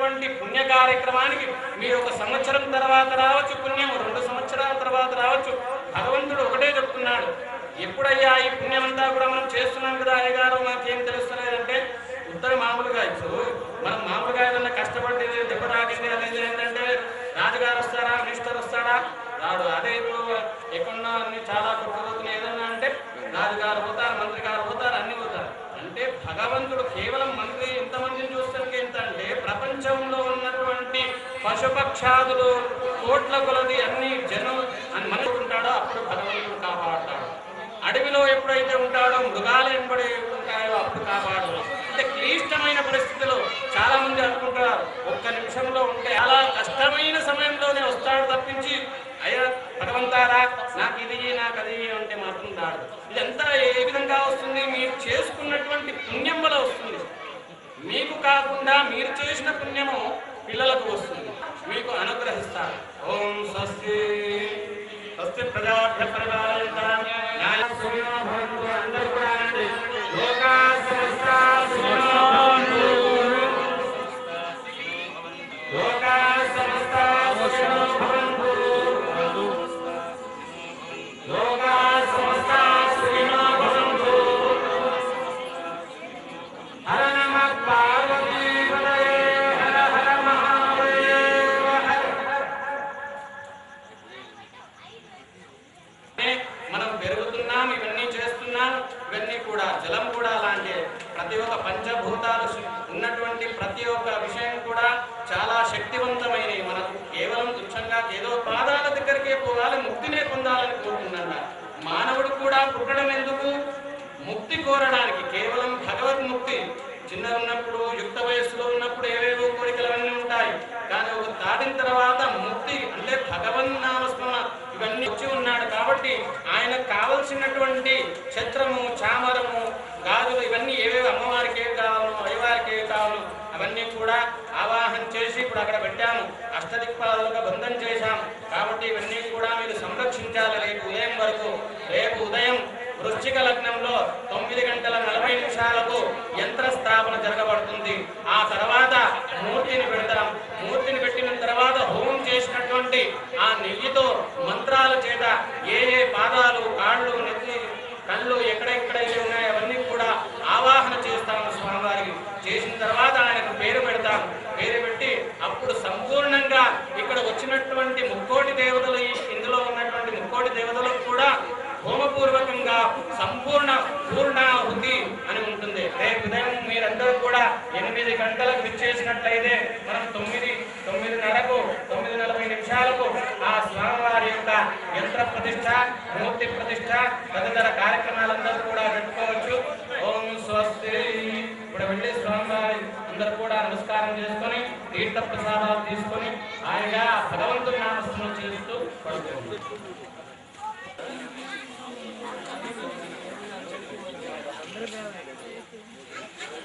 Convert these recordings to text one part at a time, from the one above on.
చేసినటువంటి పుణ్య కార్యక్రమానికి మీరు 1 సంవత్సరం తర్వాత రావచ్చు పుణ్యం, 2 సంవత్సరాల తర్వాత రావచ్చు. భగవంతుడు ఒకటే చెప్తున్నాడు, ఎప్పుడయ్యా ఈ పుణ్యమంతా కూడా మనం చేస్తున్నాం కదా అయ్యగారు, మాకేం తెలుస్తలేదంటే ఉత్తర మామూలుగా ఇప్పుడు మనం మామూలుగా ఏదన్నా కష్టపడి దెబ్బ తాకింది అనేది ఏంటంటే రాజుగారు వస్తారా, మినిస్టర్ వస్తాడా, రాడు. అదే ఇప్పుడు ఎక్కడున్నా అన్ని చాలా కొట్టుకుపోతున్నాయి ఏదన్నా అంటే రాజుగారు పోతారు, మంత్రి గారు పోతారు, అన్ని పోతారు. అంటే భగవంతుడు కేవలం మంత్రి ఎంతమందిని చూస్తానికి ఎంత అంటే ప్రపంచంలో ఉన్నటువంటి పశుపక్షాదులు కోట్ల కొలది అన్ని జనం అని మనకు ఉంటాడో అప్పుడు భగవంతుడు కాపాడతాడు. అడవిలో ఎప్పుడైతే ఉంటాడో మృగాలు ఎంబడి ఉంటాయో అప్పుడు కాపాడు. అంటే క్లిష్టమైన పరిస్థితిలో చాలా మంది అనుకుంటారు 1 నిమిషంలో ఉంటే చాలా కష్టమైన సమయంలోనే వస్తాడు తప్పించి అయ్యా భగవంతారా నాకు ఇది నాకు అది అంటే మాత్రం రాడు. ఇదంతా ఏ విధంగా వస్తుంది? మీరు చేసుకున్నటువంటి పుణ్యం వల్ల వస్తుంది. మీకు కాకుండా మీరు చేసిన పుణ్యము పిల్లలకు వస్తుంది, మీకు అనుగ్రహిస్తారు. ఓం స్వస్తి స్వస్తి ప్రజాభ్య పరిపాలయంతాం న్యాయం సుఖినో భవంతు. అందరూ కూడా అనండి, లోకా సమస్తా సుఖినో భవంతు, లోకా సమస్తా సుఖినో భవంతు, లోకా సమస్తా సుఖినో భవంతు. హర నమః పార్వతీపతయే హర హర మహాదేవ హర. మనం పెరుగుతున్నాం, ఇవన్నీ చేస్తున్నాం. ఇవన్నీ కూడా జలం కూడా అలాంటి ప్రతి ఒక్క పంచభూతాలు ఉన్నటువంటి ప్రతి ఒక్క విషయం కూడా చాలా శక్తివంతమైనవి. మనకు కేవలం తుచ్చంగా ఏదో పాదాల దగ్గరికే పోవాలి, ముక్తినే పొందాలని కోరుకున్నాడు మానవుడు. కూడా పుట్టడం ఎందుకు? ముక్తి కోరడానికి. కేవలం భగవద్ముక్తి. చిన్న ఉన్నప్పుడు యుక్త వయస్సులో ఉన్నప్పుడు ఏవేవో కోరికలు అవన్నీ ఉంటాయి, కానీ ఒక దాటిన తర్వాత ముక్తి అంటే భగవన్నామస్మరణ ఇవన్నీ వచ్చి ఉన్నాడు. కాబట్టి ఆయనకు కావలసినటువంటి ఛత్రము, చామరము, గాజులు ఇవన్నీ ఏవేవి అమ్మవారికి ఏవి కావాలో, అయ్యవారికి ఏవి కావాలో అవన్నీ కూడా ఆవాహన చేసి ఇప్పుడు అక్కడ పెట్టాము. అష్టదిక్పాలుగా బంధం చేశాం. కాబట్టి ఇవన్నీ కూడా మీరు సంరక్షించాలి రేపు ఉదయం వరకు. రేపు ఉదయం వృశ్చిక లగ్నంలో 9:40 యంత్ర స్థాపన జరగబడుతుంది. ఆ తర్వాత మూర్తిని పెడతాం. మూర్తిని పెట్టిన తర్వాత హోమం చేసినటువంటి ఆ నెయ్యితో మంత్రాల చేత ఏ పాదాలు, కాళ్ళు, నెత్తి, కళ్ళు ఎక్కడెక్కడైతే ఉన్నాయో అవన్నీ కూడా ఆవాహన చేస్తాము స్వామివారికి. చేసిన తర్వాత ఆయనకు పేరు పెడతాం. పేరు పెట్టి అప్పుడు సంపూర్ణంగా ఇక్కడ వచ్చినటువంటి 3 దేవతలు, ఇందులో ఉన్నటువంటి 3 దేవతలకు కూడా హోమపూర్వకంగా సంపూర్ణ పూర్ణాహుతి అని ఉంటుంది. రేపు ఉదయం మీరందరూ కూడా 8 గంటలకు విచ్చేసినట్లయితే మనం 9:40 ఆ స్వామివారి యొక్క యంత్ర ప్రతిష్ఠ, మూర్తి ప్రతిష్ఠ తదితర కార్యక్రమాలందరూ కూడా పెట్టుకోవచ్చు. ఓం స్వస్తి. ఇప్పుడు వెళ్ళి స్వామివారి అందరూ కూడా నమస్కారం చేసుకొని తీర్థ ప్రసాదాలు తీసుకొని హాయిగా భగవంతుని నామస్మరణ చేస్తూ పడుకోండి.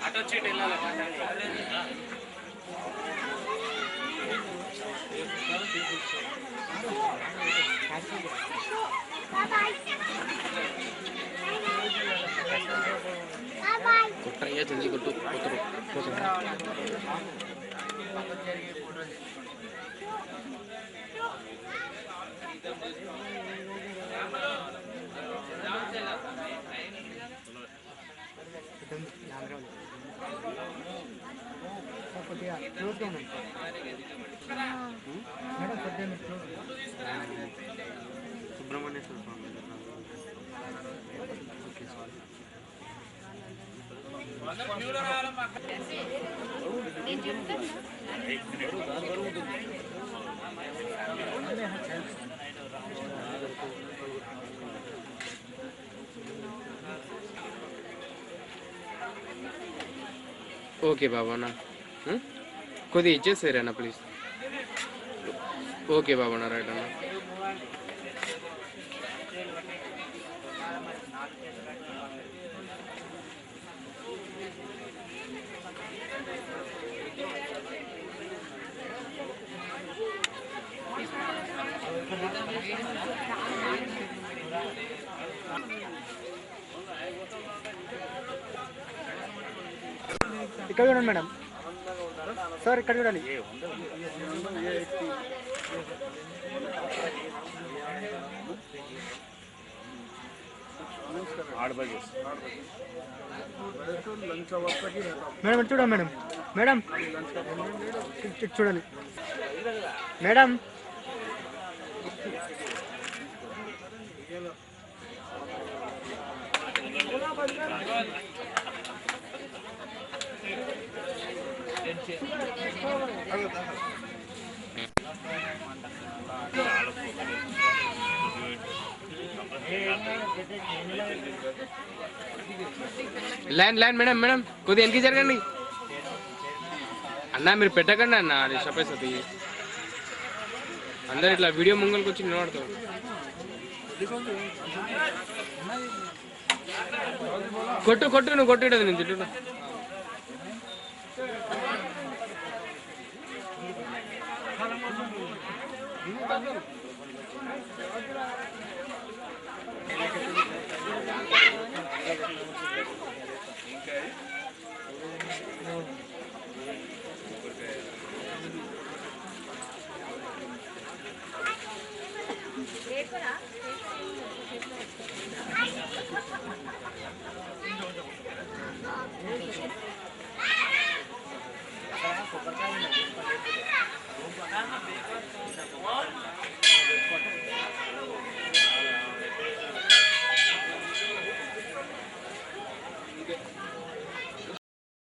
అటు వచ్చి కొట్టయ్యా జల్దీ కొట్టు. సుబ్రహ్మణ్యేశ్వర స్వామి ఓకే బాబానా, కొద్దిగా ఇచ్చేసారన్నా ప్లీజ్. ఓకే బాబానా, రైట్ అన్న. ఇక్కడ చూడండి మేడం. సార్ ఇక్కడ చూడాలి. మేడం ఇటు చూడండి మేడం. మేడం ఇటు చూడాలి మేడం. లైన్ మేడం మేడం కొద్దిగా వెనక్కి జరగండి అన్న. మీరు పెట్టకండి అన్న, అది చెప్పేస్తుంది. అందరు ఇట్లా వీడియో ముంగల్కి వచ్చి నిలబడతారు. కొట్టు నువ్వు కొట్టేది నేను తిట్టు.